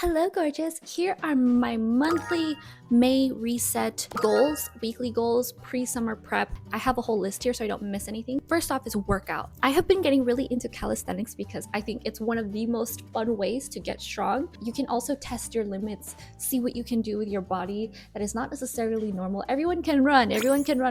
Hello, gorgeous. Here are my monthly May reset goals, weekly goals, pre-summer prep. I have a whole list here so I don't miss anything. First off is workout. I have been getting really into calisthenics because I think it's one of the most fun ways to get strong. You can also test your limits, see what you can do with your body that is not necessarily normal. Everyone can run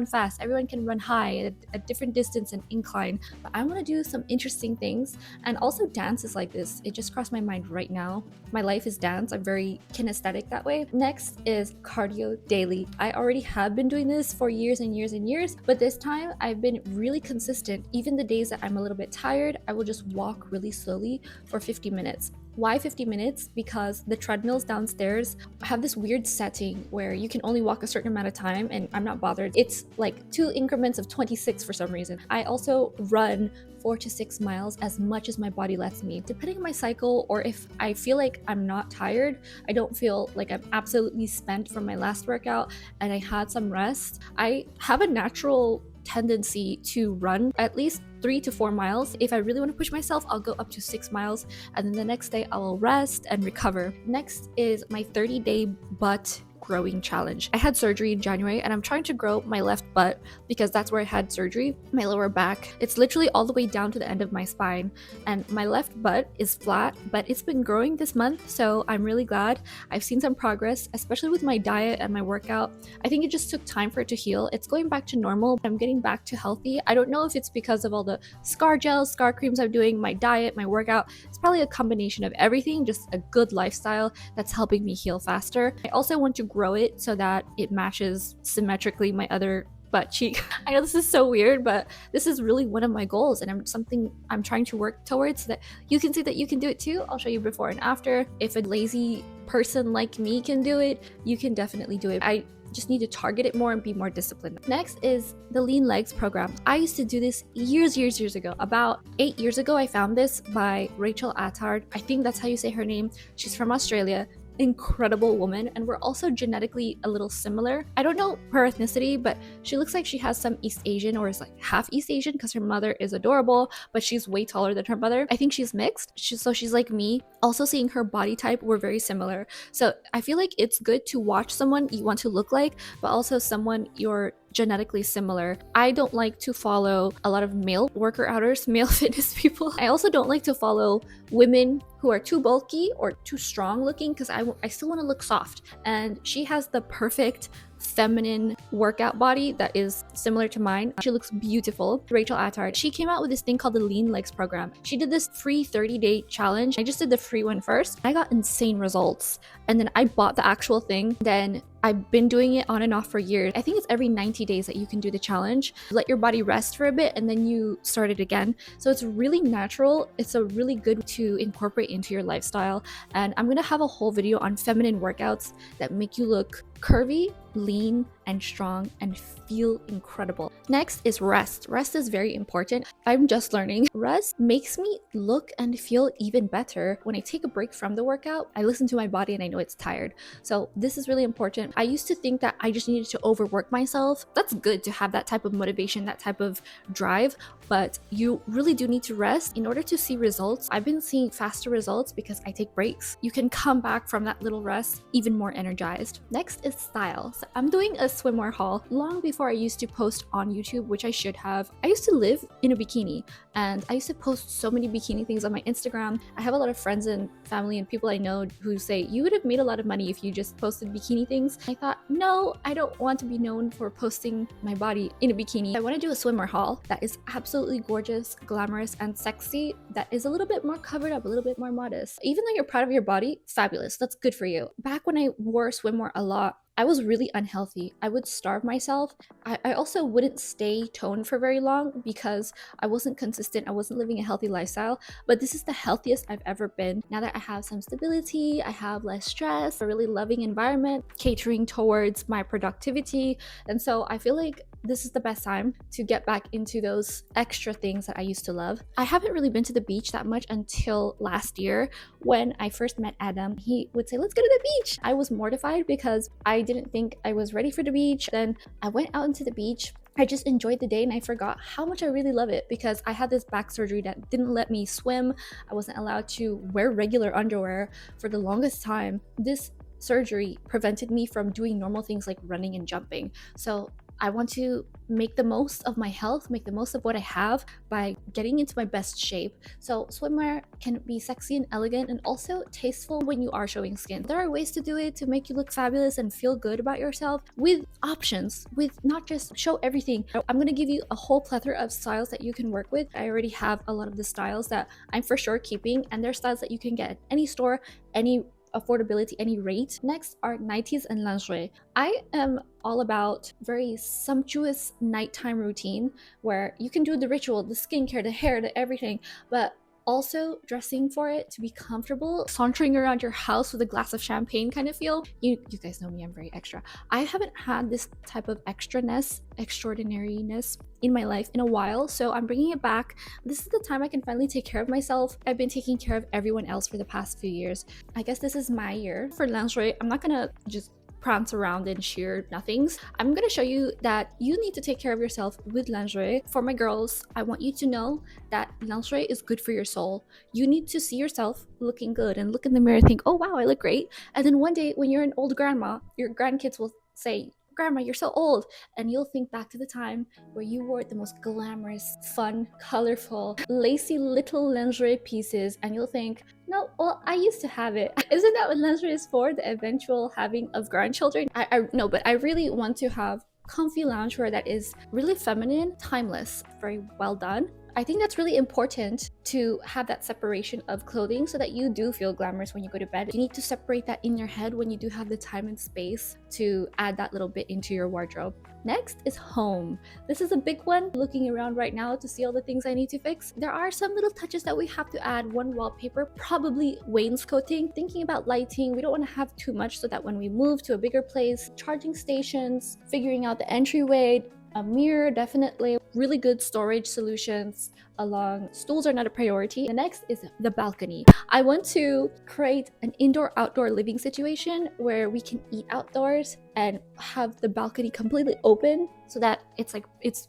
fast, everyone can run high at a different distance and incline. But I want to do some interesting things, and also dance is like this. It just crossed my mind right now. My life is dance. I'm very kinesthetic that way. Next is cardio daily. I already have been doing this for years and years and years, but this time I've been really consistent. Even the days that I'm a little bit tired, I will just walk really slowly for 50 minutes. Why 50 minutes? Because the treadmills downstairs have this weird setting where you can only walk a certain amount of time, and I'm not bothered. It's like 2 increments of 26 for some reason. I also run 4 to 6 miles as much as my body lets me. Depending on my cycle, or if I feel like I'm not tired, I don't feel like I'm absolutely spent from my last workout and I had some rest, I have a natural tendency to run at least 3 to 4 miles. If I really want to push myself, I'll go up to 6 miles, and then the next day I will rest and recover. Next is my 30-day butt growing challenge. I had surgery in January and I'm trying to grow my left butt because that's where I had surgery, my lower back. It's literally all the way down to the end of my spine, and my left butt is flat, but it's been growing this month, so I'm really glad. I've seen some progress, especially with my diet and my workout. I think it just took time for it to heal. It's going back to normal. I'm getting back to healthy. I don't know if it's because of all the scar gels, scar creams I'm doing, my diet, my workout. It's probably a combination of everything, just a good lifestyle that's helping me heal faster. I also want to grow it so that it matches symmetrically my other butt cheek. I know this is so weird, but this is really one of my goals, and something I'm trying to work towards so that you can see that you can do it too. I'll show you before and after. If a lazy person like me can do it, you can definitely do it. I just need to target it more and be more disciplined. Next is the lean legs program. I used to do this years ago. About 8 years ago, I found this by Rachael Attard. I think that's how you say her name. She's from Australia. Incredible woman, and we're also genetically a little similar. I don't know her ethnicity, but she looks like she has some East Asian, or is like half East Asian, because her mother is adorable, but she's way taller than her mother. I think she's mixed, so she's like me. Also, seeing her body type, we're very similar. So I feel like it's good to watch someone you want to look like, but also someone you're genetically similar. I don't like to follow a lot of male worker outers, male fitness people. I also don't like to follow women who are too bulky or too strong looking, because I still want to look soft. And she has the perfect feminine workout body that is similar to mine. She looks beautiful. Rachael Attard. She came out with this thing called the Lean Legs program. She did this free 30-day challenge. I just did the free one first. I got insane results, and then I bought the actual thing. Then I've been doing it on and off for years. I think it's every 90 days that you can do the challenge. Let your body rest for a bit and then you start it again. So it's really natural. It's a really good to incorporate into your lifestyle. And I'm gonna have a whole video on feminine workouts that make you look curvy, lean, and strong, and feel incredible. Next is rest. Rest is very important. I'm just learning. Rest makes me look and feel even better. When I take a break from the workout, I listen to my body and I know it's tired. So this is really important. I used to think that I just needed to overwork myself. That's good to have that type of motivation, that type of drive, but you really do need to rest in order to see results. I've been seeing faster results because I take breaks. You can come back from that little rest even more energized. Next is style. So I'm doing a swimwear haul. Long before I used to post on YouTube, which I should have, I used to live in a bikini, and I used to post so many bikini things on my Instagram. I have a lot of friends and family and people I know who say, you would have made a lot of money if you just posted bikini things. I thought, no, I don't want to be known for posting my body in a bikini. I want to do a swimwear haul that is absolutely gorgeous, glamorous, and sexy, that is a little bit more covered up, a little bit more modest. Even though you're proud of your body, fabulous. That's good for you. Back when I wore swimwear a lot, I was really unhealthy. I would starve myself. I also wouldn't stay toned for very long because I wasn't consistent. I wasn't living a healthy lifestyle, but this is the healthiest I've ever been. Now that I have some stability, I have less stress, a really loving environment, catering towards my productivity. And so I feel like this is the best time to get back into those extra things that I used to love. I haven't really been to the beach that much until last year when I first met Adam. He would say, let's go to the beach. I was mortified because I didn't think I was ready for the beach. Then I went out into the beach. I just enjoyed the day and I forgot how much I really love it because I had this back surgery that didn't let me swim. I wasn't allowed to wear regular underwear for the longest time. This surgery prevented me from doing normal things like running and jumping. So I want to make the most of my health, make the most of what I have by getting into my best shape. So swimwear can be sexy and elegant and also tasteful when you are showing skin. There are ways to do it to make you look fabulous and feel good about yourself with options, with not just show everything. I'm gonna give you a whole plethora of styles that you can work with. I already have a lot of the styles that I'm for sure keeping, and they're styles that you can get at any store, any affordability, any rate. Next are nighties and lingerie. I am all about very sumptuous nighttime routine where you can do the ritual, the skincare, the hair, the everything, but also dressing for it to be comfortable, sauntering around your house with a glass of champagne kind of feel. You guys know me, I'm very extra. I haven't had this type of extraordinariness in my life in a while, so I'm bringing it back. This is the time I can finally take care of myself. I've been taking care of everyone else for the past few years. I guess this is my year. For lingerie, I'm not gonna just prance around in sheer nothings. I'm gonna show you that you need to take care of yourself with lingerie. For my girls, I want you to know that lingerie is good for your soul. You need to see yourself looking good and look in the mirror and think, oh wow, I look great. And then one day when you're an old grandma, your grandkids will say, Grandma, you're so old. And you'll think back to the time where you wore the most glamorous, fun, colorful, lacy little lingerie pieces, and you'll think, no, well, I used to have it. Isn't that what lingerie is for? The eventual having of grandchildren? No, but I really want to have comfy loungewear that is really feminine, timeless, very well done. I think that's really important to have that separation of clothing so that you do feel glamorous when you go to bed. You need to separate that in your head when you do have the time and space to add that little bit into your wardrobe. Next is home. This is a big one. Looking around right now to see all the things I need to fix. There are some little touches that we have to add. One, wallpaper, probably wainscoting. Thinking about lighting, we don't want to have too much so that when we move to a bigger place, charging stations, figuring out the entryway, a mirror, definitely. Really good storage solutions along. Stools are not a priority. The next is the balcony. I want to create an indoor-outdoor living situation where we can eat outdoors and have the balcony completely open so that it's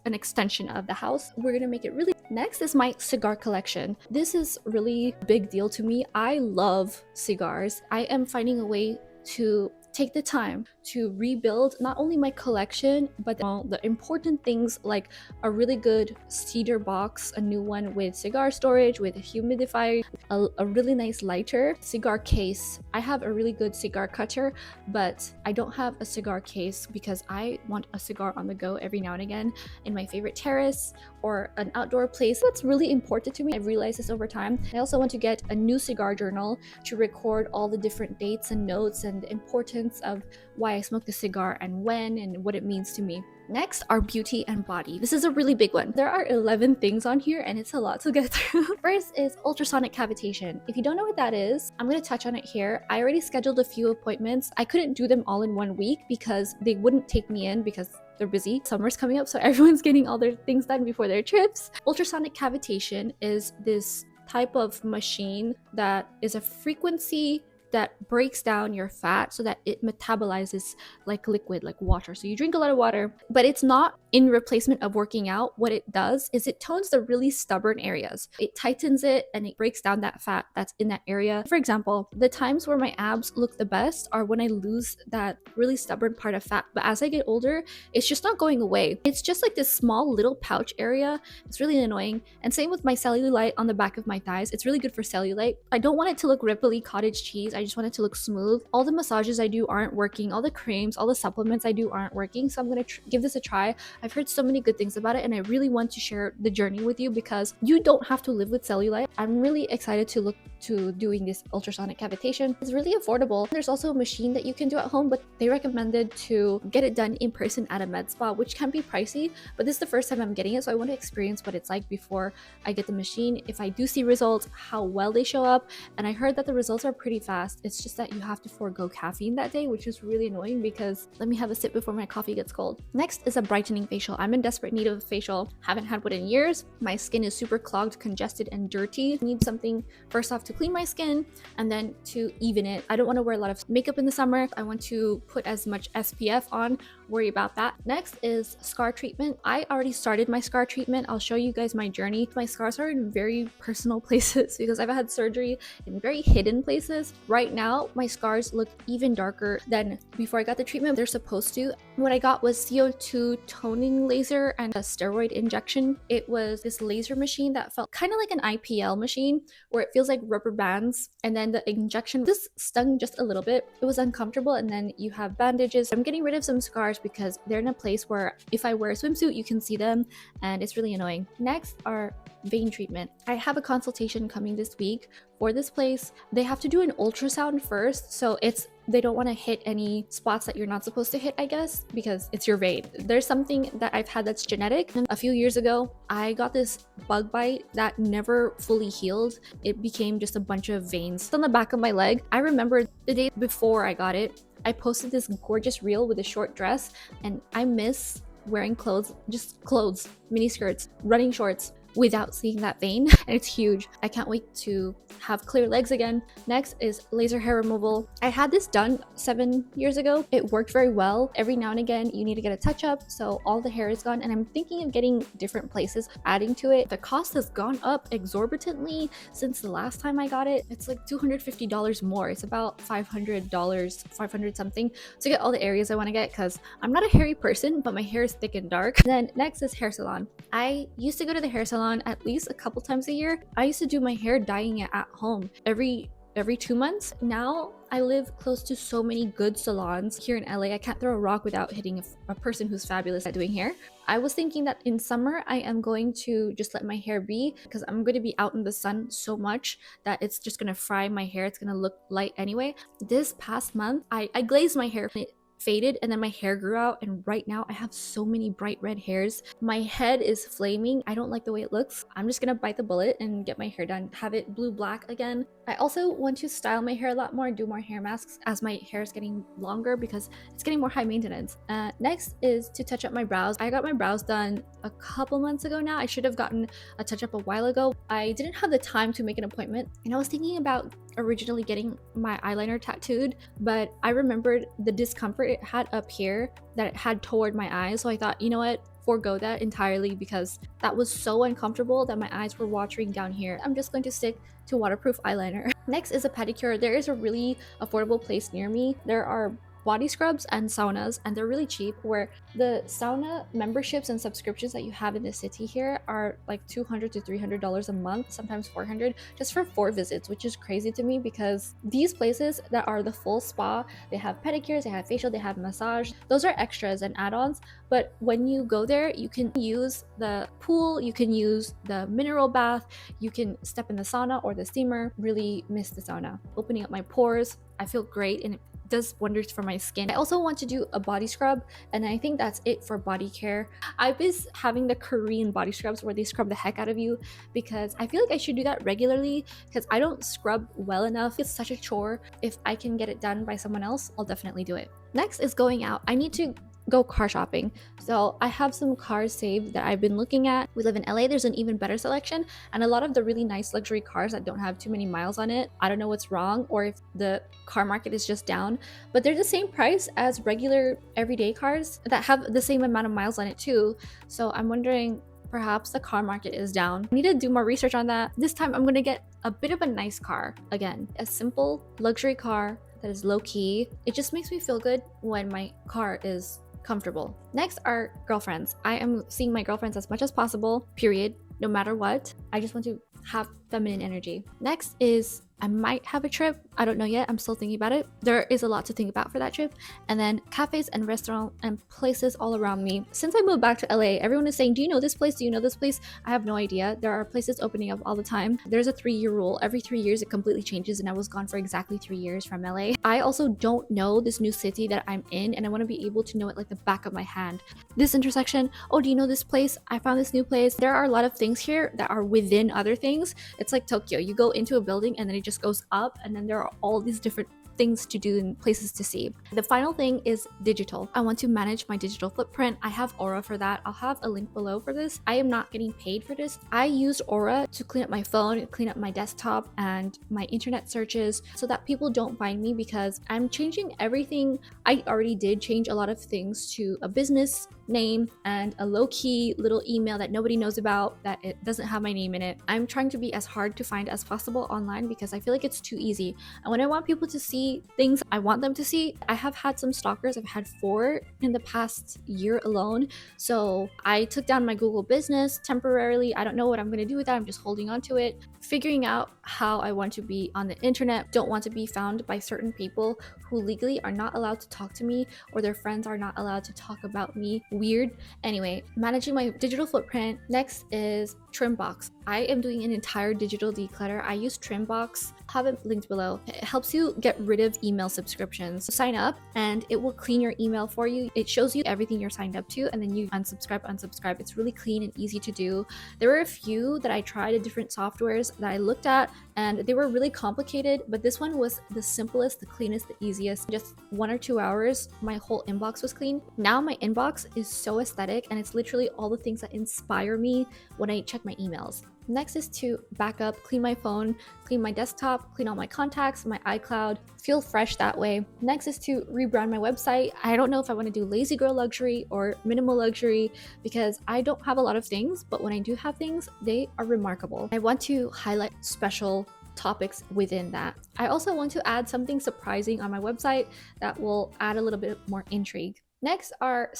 an extension of the house. We're gonna make it really. Next is my cigar collection. This is really a big deal to me. I love cigars. I am finding a way to take the time to rebuild not only my collection, but the important things like a really good cedar box, a new one with cigar storage, with a humidifier, a really nice lighter, cigar case. I have a really good cigar cutter, but I don't have a cigar case because I want a cigar on the go every now and again in my favorite terrace or an outdoor place. That's really important to me. I've realized this over time. I also want to get a new cigar journal to record all the different dates and notes and the importance of why I smoke the cigar and when and what it means to me. Next are beauty and body. This is a really big one. There are 11 things on here and it's a lot to get through. First is ultrasonic cavitation. If you don't know what that is, I'm going to touch on it here. I already scheduled a few appointments. I couldn't do them all in 1 week because they wouldn't take me in because they're busy. Summer's coming up, so everyone's getting all their things done before their trips. Ultrasonic cavitation is this type of machine that is a frequency that breaks down your fat so that it metabolizes like liquid, like water. So you drink a lot of water, but it's not in replacement of working out. What it does is it tones the really stubborn areas. It tightens it and it breaks down that fat that's in that area. For example, the times where my abs look the best are when I lose that really stubborn part of fat. But as I get older, it's just not going away. It's just like this small little pouch area. It's really annoying. And same with my cellulite on the back of my thighs. It's really good for cellulite. I don't want it to look ripply cottage cheese. I just want it to look smooth. All the massages I do aren't working. All the creams, all the supplements I do aren't working. So I'm going to give this a try. I've heard so many good things about it and I really want to share the journey with you because you don't have to live with cellulite. I'm really excited to look to doing this ultrasonic cavitation. It's really affordable. There's also a machine that you can do at home, but they recommended to get it done in person at a med spa, which can be pricey, but this is the first time I'm getting it, so I want to experience what it's like before I get the machine. If I do see results, how well they show up, and I heard that the results are pretty fast. fast. It's just that you have to forego caffeine that day, which is really annoying because let me have a sip before my coffee gets cold. Next is a brightening facial. I'm in desperate need of a facial. Haven't had one in years. My skin is super clogged, congested, and dirty. I need something first off to clean my skin and then to even it. I don't want to wear a lot of makeup in the summer. I want to put as much SPF on, worry about that. Next is scar treatment. I already started my scar treatment. I'll show you guys my journey. My scars are in very personal places because I've had surgery in very hidden places. Right now, my scars look even darker than before I got the treatment. They're supposed to. What I got was CO2 toning laser and a steroid injection. It was this laser machine that felt kind of like an IPL machine where it feels like rubber bands, and then the injection just stung just a little bit. It was uncomfortable, and then you have bandages. I'm getting rid of some scars because they're in a place where if I wear a swimsuit, you can see them, and it's really annoying. Next are vein treatment. I have a consultation coming this week for this place. They have to do an ultrasound first, so they don't want to hit any spots that you're not supposed to hit, I guess, because it's your vein. There's something that I've had that's genetic. A few years ago, I got this bug bite that never fully healed. It became just a bunch of veins on the back of my leg. I remember the day before I got it, I posted this gorgeous reel with a short dress, and I miss wearing clothes, just clothes, mini skirts, running shorts, without seeing that vein, and it's huge. I can't wait to have clear legs again. Next is laser hair removal. I had this done 7 years ago. It worked very well. Every now and again you need to get a touch up, so all the hair is gone, and I'm thinking of getting different places adding to it. The cost has gone up exorbitantly since the last time I got it. It's like $250 more. It's about $500, 500 something to get all the areas I want to get because I'm not a hairy person, but my hair is thick and dark. Then next is hair salon. I used to go to the hair salon at least a couple times a year. I used to do my hair dyeing it at home every 2 months. Now I live close to so many good salons here in LA. I can't throw a rock without hitting a person who's fabulous at doing hair. I was thinking that in summer I am going to just let my hair be because I'm going to be out in the sun so much that it's just going to fry my hair. It's going to look light anyway. This past month I glazed my hair. It faded and then my hair grew out, and right now I have so many bright red hairs. My head is flaming. I don't like the way it looks. I'm just gonna bite the bullet and get my hair done, have it blue black again. I also want to style my hair a lot more and do more hair masks as my hair is getting longer because it's getting more high maintenance. Next is to touch up my brows. I got my brows done a couple months ago now. I should have gotten a touch up a while ago. I didn't have the time to make an appointment, and I was thinking about originally getting my eyeliner tattooed, but I remembered the discomfort it had up here that it had toward my eyes, so I thought, you know what, forego that entirely because that was so uncomfortable that my eyes were watering down here. I'm just going to stick to waterproof eyeliner. Next is a pedicure. There is a really affordable place near me. There are body scrubs and saunas, and they're really cheap, where the sauna memberships and subscriptions that you have in the city here are like $200 to $300 a month, sometimes $400, just for 4 visits, which is crazy to me because these places that are the full spa, they have pedicures, they have facial, they have massage. Those are extras and add-ons, but when you go there, you can use the pool, you can use the mineral bath, you can step in the sauna or the steamer. Really miss the sauna. Opening up my pores, I feel great, and it does wonders for my skin. I also want to do a body scrub, and I think that's it for body care. I've been having the Korean body scrubs where they scrub the heck out of you because I feel like I should do that regularly because I don't scrub well enough. It's such a chore. If I can get it done by someone else, I'll definitely do it. Next is going out. I need to go car shopping. So I have some cars saved that I've been looking at. We live in LA, there's an even better selection, and a lot of the really nice luxury cars that don't have too many miles on it. I don't know what's wrong or if the car market is just down, but they're the same price as regular everyday cars that have the same amount of miles on it too. So I'm wondering, perhaps the car market is down. I need to do more research on that. This time I'm gonna get a bit of a nice car. Again, a simple luxury car that is low-key. It just makes me feel good when my car is comfortable. Next are girlfriends. I am seeing my girlfriends as much as possible, period, no matter what. I just want to have feminine energy. Next is I might have a trip. I don't know yet. I'm still thinking about it. There is a lot to think about for that trip. And then cafes and restaurants and places all around me. Since I moved back to LA, everyone is saying, do you know this place? Do you know this place? I have no idea. There are places opening up all the time. There's a 3-year rule. Every 3 years, it completely changes, and I was gone for exactly 3 years from LA. I also don't know this new city that I'm in, and I want to be able to know it like the back of my hand. This intersection, oh, do you know this place? I found this new place. There are a lot of things here that are within other things. It's like Tokyo. You go into a building and then it just just goes up, and then there are all these different things to do and places to see. The final thing is digital. I want to manage my digital footprint. I have Aura for that. I'll have a link below for this. I am not getting paid for this. I used Aura to clean up my phone, clean up my desktop and my internet searches so that people don't find me, because I'm changing everything. I already did change a lot of things to a business name and a low-key little email that nobody knows about, that it doesn't have my name in it. I'm trying to be as hard to find as possible online because I feel like it's too easy. And when I want people to see things I want them to see, I have had some stalkers. I've had 4 in the past year alone. So I took down my Google business temporarily. I don't know what I'm going to do with that. I'm just holding on to it, figuring out how I want to be on the internet. Don't want to be found by certain people who legally are not allowed to talk to me, or their friends are not allowed to talk about me. Weird. Anyway, managing my digital footprint. Next is Trimbox. I am doing an entire digital declutter. I use Trimbox. Have it linked below. It helps you get rid of email subscriptions. Sign up and it will clean your email for you. It shows you everything you're signed up to, and then you unsubscribe. It's really clean and easy to do. There were a few that I tried at different softwares that I looked at, and they were really complicated, but this one was the simplest, the cleanest, the easiest. Just 1 or 2 hours, my whole inbox was clean. Now my inbox is so aesthetic, and it's literally all the things that inspire me when I check my emails. Next is to back up, clean my phone, clean my desktop, clean all my contacts, my iCloud, feel fresh that way. Next is to rebrand my website. I don't know if I want to do lazy girl luxury or minimal luxury because I don't have a lot of things, but when I do have things, they are remarkable. I want to highlight special topics within that. I also want to add something surprising on my website that will add a little bit more intrigue. Next are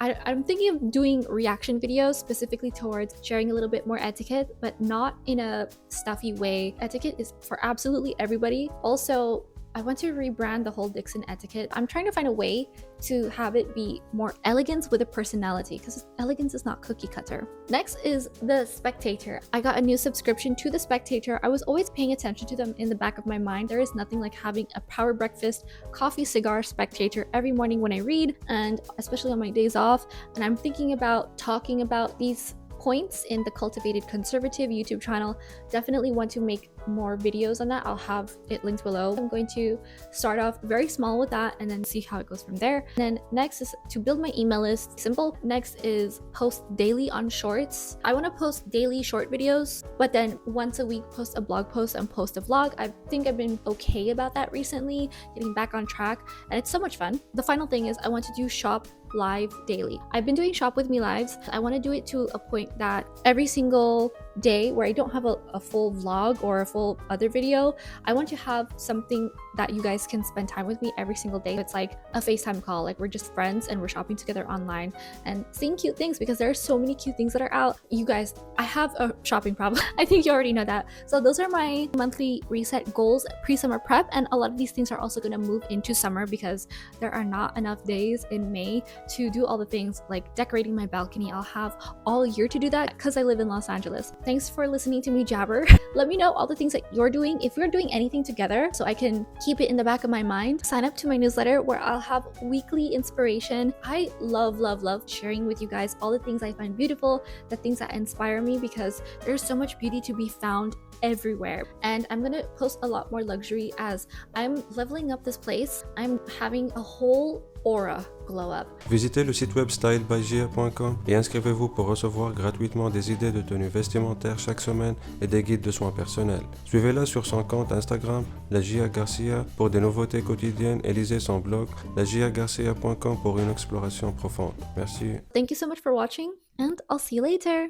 I'm thinking of doing reaction videos specifically towards sharing a little bit more etiquette, but not in a stuffy way. Etiquette is for absolutely everybody. Also, I want to rebrand the whole Dixon etiquette. I'm trying to find a way to have it be more elegance with a personality, because elegance is not cookie cutter. Next is The Spectator. I got a new subscription to The Spectator. I was always paying attention to them in the back of my mind. There is nothing like having a power breakfast, coffee, cigar Spectator every morning when I read, and especially on my days off. And I'm thinking about talking about these points in the Cultivated Conservative YouTube channel. Definitely want to make more videos on that. I'll have it linked below. I'm going to start off very small with that and then see how it goes from there. And then next is to build my email list. Simple. Next is post daily on shorts. I want to post daily short videos, but then once a week post a blog post and post a vlog. I think I've been okay about that recently, getting back on track, and it's so much fun. The final thing is I want to do shop live daily. I've been doing shop with me lives. I want to do it to a point that every single day where I don't have a full vlog or a full other video, I want to have something that you guys can spend time with me every single day. It's like a FaceTime call, like we're just friends and we're shopping together online and seeing cute things, because there are so many cute things that are out. You guys, I have a shopping problem. I think you already know that. So those are my monthly reset goals pre-summer prep, and a lot of these things are also going to move into summer because there are not enough days in May to do all the things like decorating my balcony. I'll have all year to do that because I live in Los Angeles. Thanks for listening to me jabber. Let me know all the things that you're doing, if we're doing anything together, so I can keep it in the back of my mind. Sign up to my newsletter where I'll have weekly inspiration. I love sharing with you guys all the things I find beautiful, the things that inspire me, because there's so much beauty to be found everywhere. And I'm gonna post a lot more luxury as I'm leveling up this place. I'm having a whole aura glow up. Visitez le site web stylebygia.com et inscrivez-vous pour recevoir gratuitement des idées de tenues vestimentaires chaque semaine et des guides de soins personnels. Suivez-la sur son compte Instagram, la Gia Garcia, pour des nouveautés quotidiennes, et lisez son blog, lagiagarcia.com, pour une exploration profonde. Merci. Thank you so much for watching, and I'll see you later.